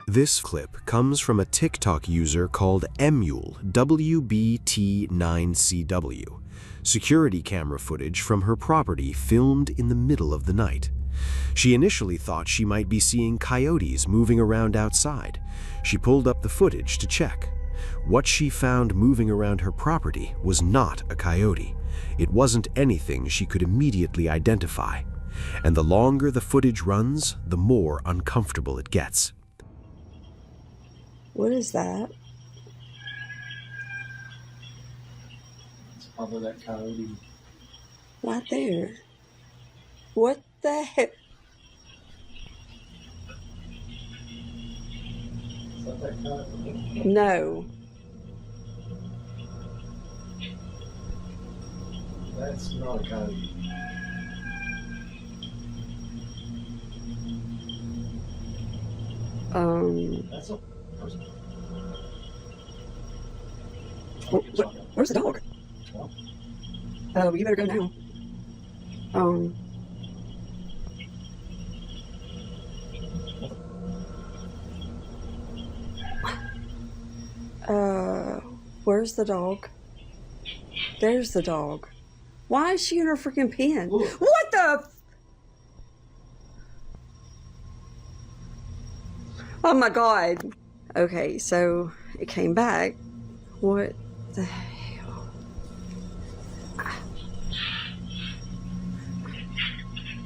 This clip comes from a TikTok user called Emule, WBT9CW. Security camera footage from her property filmed in the middle of the night. She initially thought she might be seeing coyotes moving around outside. She pulled up the footage to check. What she found moving around her property was not a coyote. It wasn't anything she could immediately identify. And the longer the footage runs, the more uncomfortable it gets. What is that? It's probably that coyote. Right there. What the heck? Is that that coyote? No. That's not a coyote. That's a person. Where's the dog? Oh, you better go now. Where's the dog? There's the dog. Why is she in her freaking pen? Ooh. What the? Oh my God. Okay, so it came back. What the hell?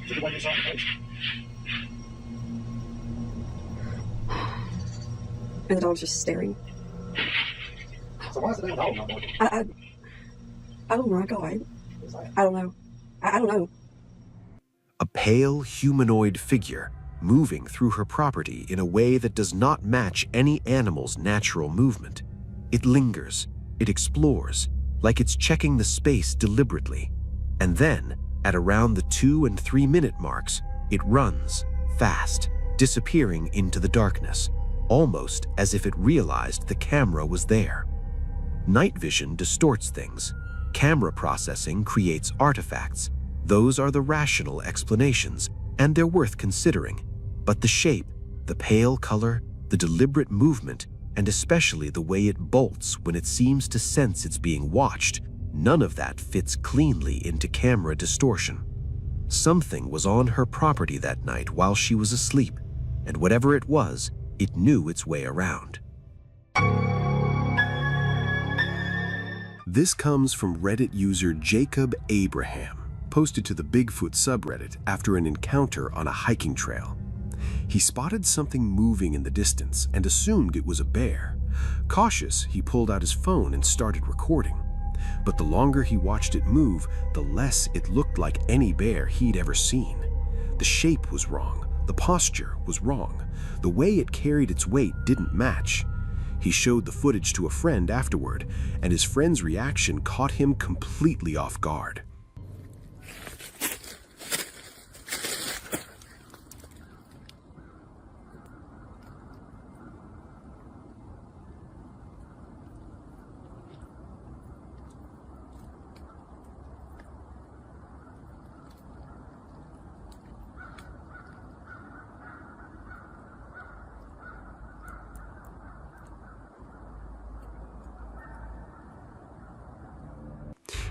Is it the one you saw in the face? And the dog's just staring. So why is the damn dog not working? Oh my God. What's that? I don't know. I don't know. A pale humanoid figure moving through her property in a way that does not match any animal's natural movement. It lingers, it explores, like it's checking the space deliberately. And then, at around the 2 and 3 minute marks, it runs, fast, disappearing into the darkness, almost as if it realized the camera was there. Night vision distorts things. Camera processing creates artifacts. Those are the rational explanations, and they're worth considering. But the shape, the pale color, the deliberate movement, and especially the way it bolts when it seems to sense it's being watched, none of that fits cleanly into camera distortion. Something was on her property that night while she was asleep, and whatever it was, it knew its way around. This comes from Reddit user Jacob Abraham, posted to the Bigfoot subreddit after an encounter on a hiking trail. He spotted something moving in the distance and assumed it was a bear. Cautious, he pulled out his phone and started recording. But the longer he watched it move, the less it looked like any bear he'd ever seen. The shape was wrong, the posture was wrong, the way it carried its weight didn't match. He showed the footage to a friend afterward, and his friend's reaction caught him completely off guard.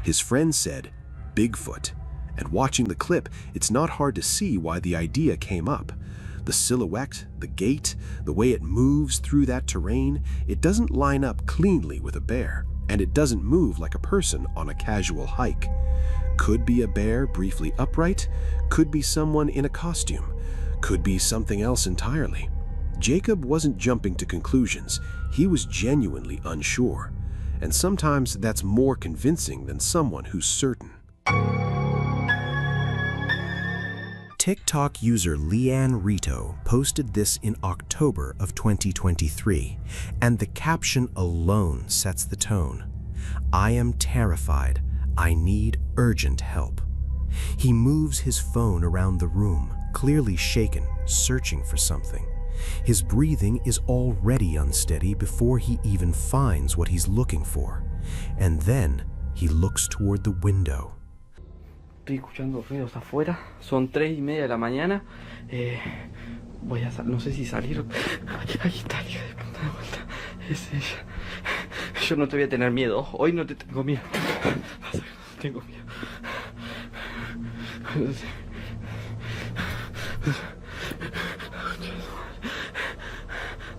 His friend said, "Bigfoot," and watching the clip, it's not hard to see why the idea came up. The silhouette, the gait, the way it moves through that terrain, it doesn't line up cleanly with a bear, and it doesn't move like a person on a casual hike. Could be a bear briefly upright, could be someone in a costume, could be something else entirely. Jacob wasn't jumping to conclusions, he was genuinely unsure. And sometimes that's more convincing than someone who's certain. TikTok user Leanne Rito posted this in October of 2023, and the caption alone sets the tone. "I am terrified. I need urgent help." He moves his phone around the room, clearly shaken, searching for something. His breathing is already unsteady before he even finds what he's looking for. And then he looks toward the window. Estoy escuchando ruidos afuera, son 3:30 de la mañana. Voy a no sé si salir o... Ahí está, hija de puta, de vuelta. Es ella. Yo no te voy a tener miedo. Hoy no te tengo miedo. Tengo miedo.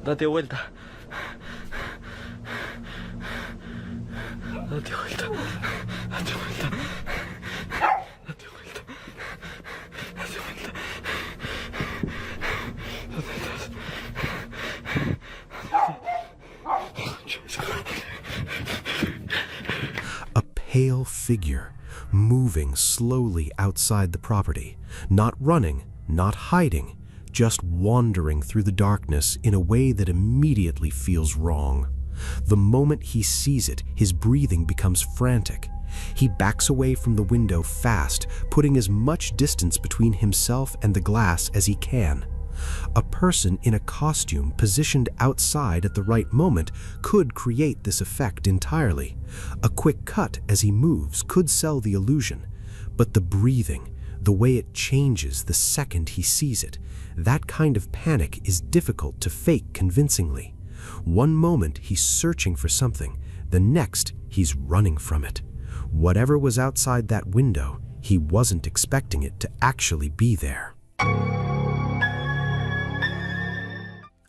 Date vuelta. Date vuelta. Date vuelta. Date vuelta. Date vuelta. ¿Dónde estás? A pale figure moving slowly outside the property, not running, not hiding, just wandering through the darkness in a way that immediately feels wrong. The moment he sees it, his breathing becomes frantic. He backs away from the window fast, putting as much distance between himself and the glass as he can. A person in a costume positioned outside at the right moment could create this effect entirely. A quick cut as he moves could sell the illusion. But the breathing, the way it changes the second he sees it, that kind of panic is difficult to fake convincingly. One moment he's searching for something, the next he's running from it. Whatever was outside that window, he wasn't expecting it to actually be there.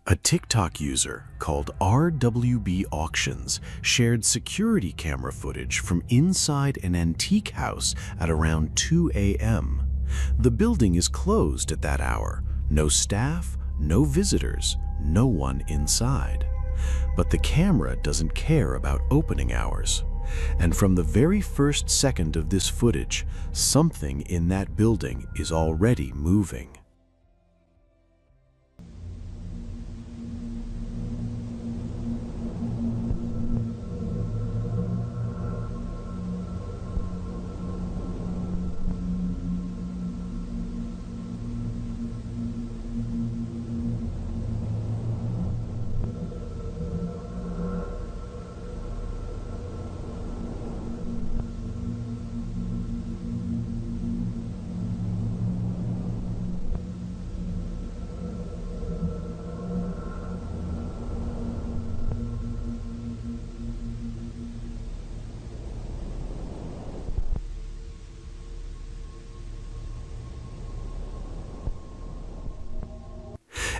A TikTok user called RWB Auctions shared security camera footage from inside an antique house at around 2 a.m. The building is closed at that hour. No staff, no visitors, no one inside. But the camera doesn't care about opening hours. And from the very first second of this footage, something in that building is already moving.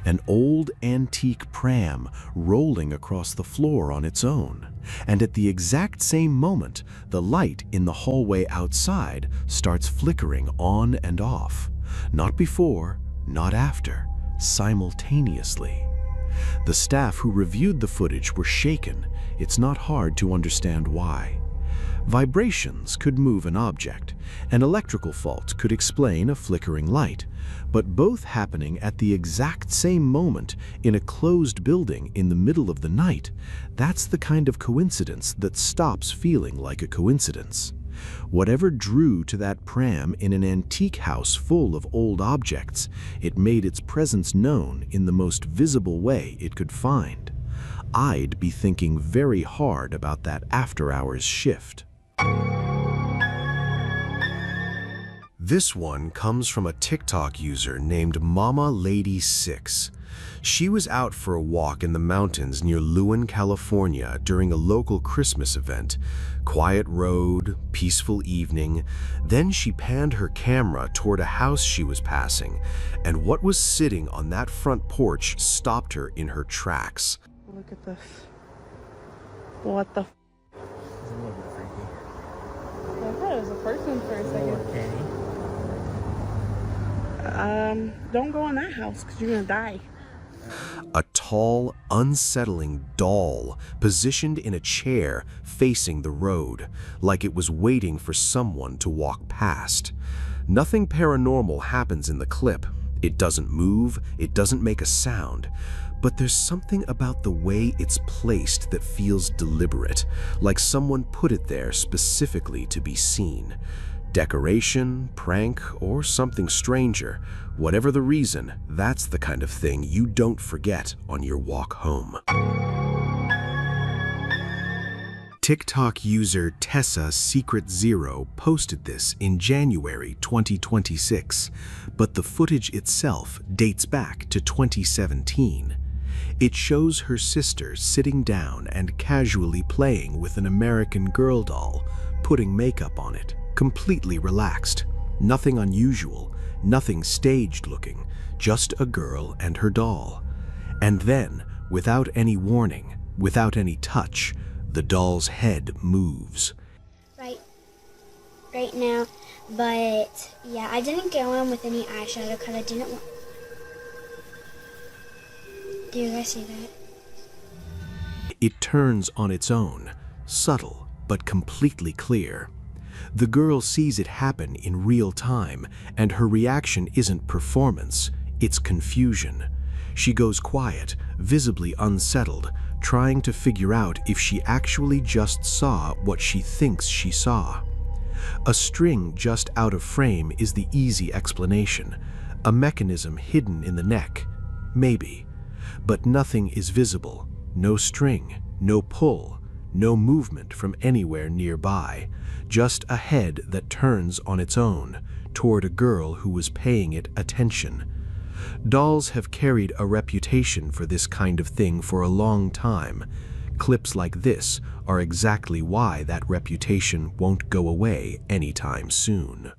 An old antique pram rolling across the floor on its own. And at the exact same moment, the light in the hallway outside starts flickering on and off. Not before, not after, simultaneously. The staff who reviewed the footage were shaken. It's not hard to understand why. Vibrations could move an object. An electrical fault could explain a flickering light. But both happening at the exact same moment in a closed building in the middle of the night, that's the kind of coincidence that stops feeling like a coincidence. Whatever drew to that pram in an antique house full of old objects, it made its presence known in the most visible way it could find. I'd be thinking very hard about that after-hours shift. This one comes from a TikTok user named Mama Lady 6. She was out for a walk in the mountains near Lewin, California during a local Christmas event. Quiet road, peaceful evening. Then she panned her camera toward a house she was passing, and what was sitting on that front porch stopped her in her tracks. Look at this. What the It's a little bit freaky. I thought it was a person for a second. Okay. Don't go in that house because you're gonna die. A tall, unsettling doll positioned in a chair facing the road, like it was waiting for someone to walk past. Nothing paranormal happens in the clip. It doesn't move, it doesn't make a sound. But there's something about the way it's placed that feels deliberate, like someone put it there specifically to be seen. Decoration, prank, or something stranger, whatever the reason, that's the kind of thing you don't forget on your walk home. TikTok user Tessa Secret Zero posted this in January 2026, but the footage itself dates back to 2017. It shows her sister sitting down and casually playing with an American Girl doll, putting makeup on it, completely relaxed. Nothing unusual, nothing staged looking, just a girl and her doll. And then, without any warning, without any touch, the doll's head moves. Right now, but yeah, I didn't go in with any eyeshadow because I didn't want... Do you guys see that? It turns on its own, subtle but completely clear. The girl sees it happen in real time, and her reaction isn't performance, it's confusion. She goes quiet, visibly unsettled, trying to figure out if she actually just saw what she thinks she saw. A string just out of frame is the easy explanation. A mechanism hidden in the neck. Maybe. But nothing is visible. No string, no pull, no movement from anywhere nearby. Just a head that turns on its own, toward a girl who was paying it attention. Dolls have carried a reputation for this kind of thing for a long time. Clips like this are exactly why that reputation won't go away anytime soon.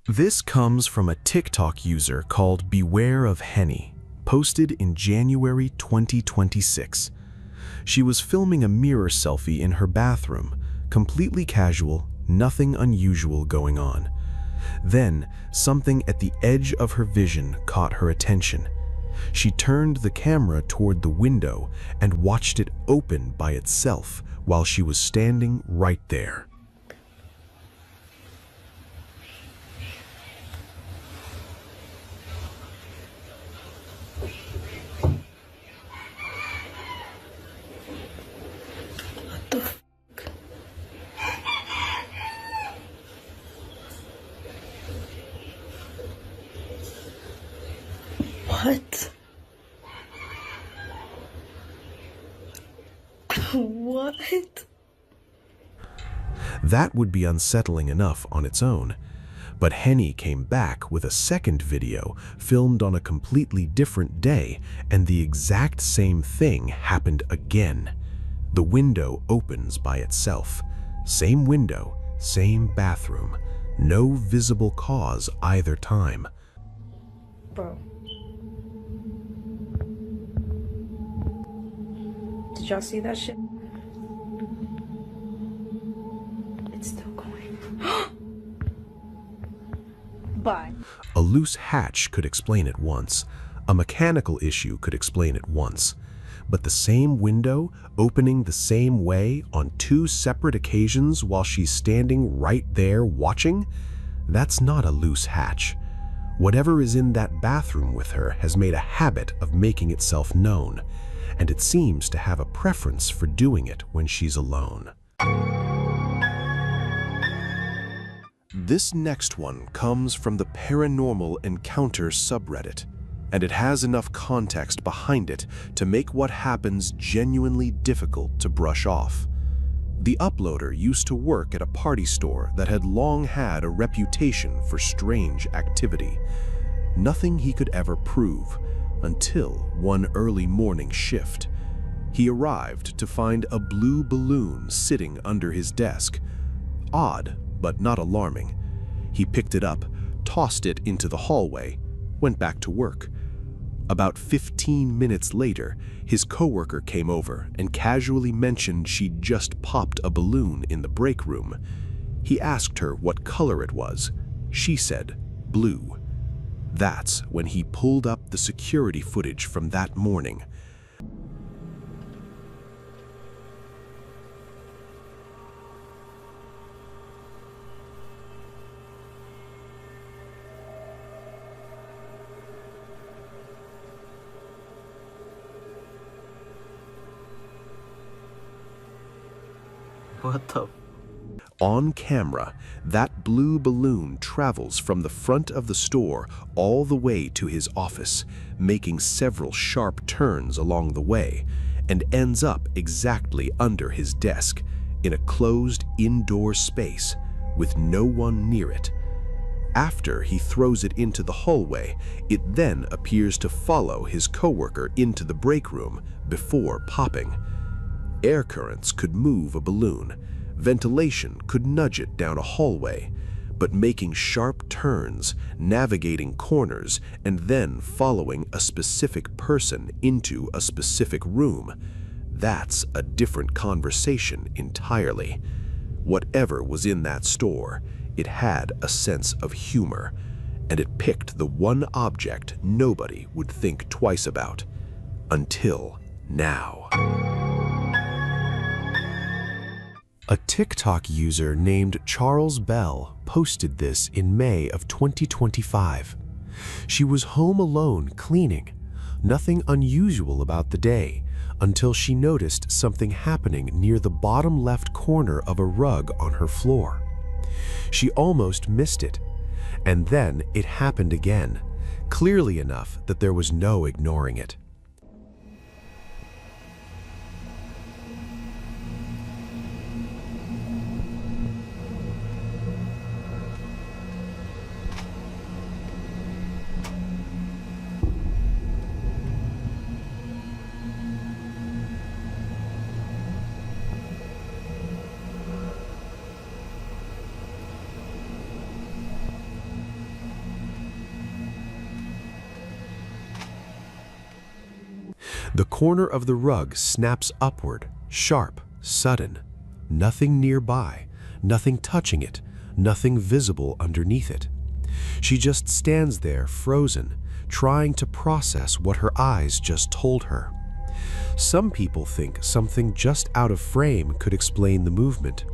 This comes from a TikTok user called Beware of Henny, posted in January 2026. She was filming a mirror selfie in her bathroom, completely casual, nothing unusual going on. Then, something at the edge of her vision caught her attention. She turned the camera toward the window and watched it open by itself while she was standing right there. What? What? That would be unsettling enough on its own, but Henny came back with a second video filmed on a completely different day, and the exact same thing happened again. The window opens by itself. Same window, same bathroom. No visible cause either time. Bro. Did y'all see that shit? It's still going. Bye. A loose hatch could explain it once. A mechanical issue could explain it once. But the same window opening the same way on two separate occasions while she's standing right there watching? That's not a loose hatch. Whatever is in that bathroom with her has made a habit of making itself known, and it seems to have a preference for doing it when she's alone. This next one comes from the Paranormal Encounter subreddit, and it has enough context behind it to make what happens genuinely difficult to brush off. The uploader used to work at a party store that had long had a reputation for strange activity. Nothing he could ever prove, until one early morning shift. He arrived to find a blue balloon sitting under his desk. Odd, but not alarming. He picked it up, tossed it into the hallway, went back to work. About 15 minutes later, his coworker came over and casually mentioned she'd just popped a balloon in the break room. He asked her what color it was. She said, blue. That's when he pulled up the security footage from that morning. What the? On camera, that blue balloon travels from the front of the store all the way to his office, making several sharp turns along the way, and ends up exactly under his desk in a closed indoor space with no one near it. After he throws it into the hallway, it then appears to follow his coworker into the break room before popping. Air currents could move a balloon, ventilation could nudge it down a hallway, but making sharp turns, navigating corners, and then following a specific person into a specific room, that's a different conversation entirely. Whatever was in that store, it had a sense of humor, and it picked the one object nobody would think twice about. Until now. A TikTok user named Charles Bell posted this in May of 2025. She was home alone cleaning. Nothing unusual about the day, until she noticed something happening near the bottom left corner of a rug on her floor. She almost missed it, and then it happened again, clearly enough that there was no ignoring it. The corner of the rug snaps upward, sharp, sudden. Nothing nearby, nothing touching it, nothing visible underneath it. She just stands there frozen, trying to process what her eyes just told her. Some people think something just out of frame could explain the movement.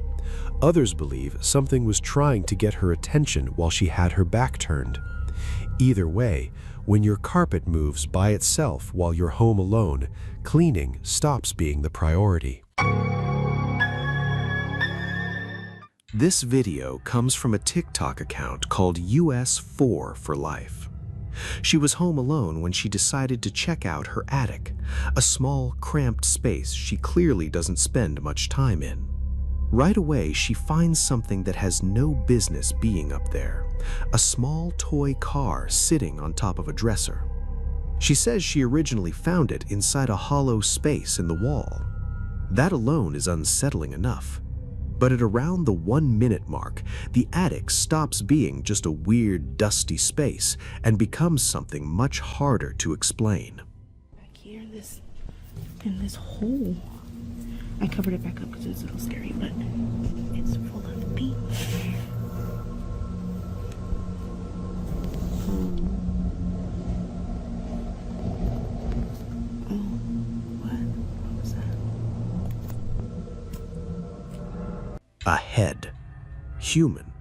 Others believe something was trying to get her attention while she had her back turned. Either way, when your carpet moves by itself while you're home alone, cleaning stops being the priority. This video comes from a TikTok account called US4 for Life. She was home alone when she decided to check out her attic, a small, cramped space she clearly doesn't spend much time in. Right away, she finds something that has no business being up there, a small toy car sitting on top of a dresser. She says she originally found it inside a hollow space in the wall. That alone is unsettling enough. But at around the 1-minute mark, the attic stops being just a weird, dusty space and becomes something much harder to explain. Back here, in this hole. I covered it back up because it's a little scary, but it's full of bees. What was that? A head, human,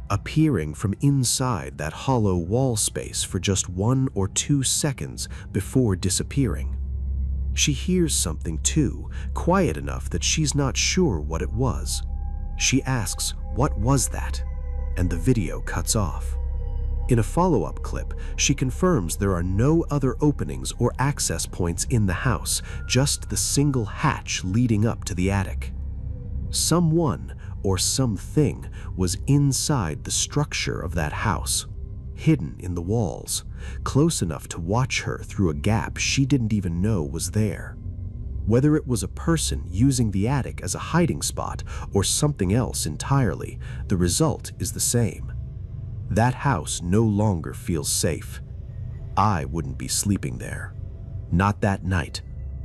appearing from inside that hollow wall space for just 1 or 2 seconds before disappearing. She hears something too, quiet enough that she's not sure what it was. She asks, "What was that?" and the video cuts off. In a follow-up clip, she confirms there are no other openings or access points in the house, just the single hatch leading up to the attic. Someone or something was inside the structure of that house, hidden in the walls, close enough to watch her through a gap she didn't even know was there. Whether it was a person using the attic as a hiding spot or something else entirely, the result is the same. That house no longer feels safe. I wouldn't be sleeping there. Not that night.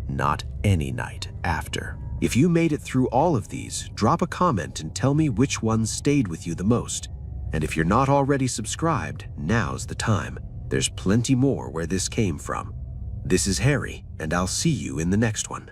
Not any night after. If you made it through all of these, drop a comment and tell me which ones stayed with you the most. And if you're not already subscribed, now's the time. There's plenty more where this came from. This is Harry, and I'll see you in the next one.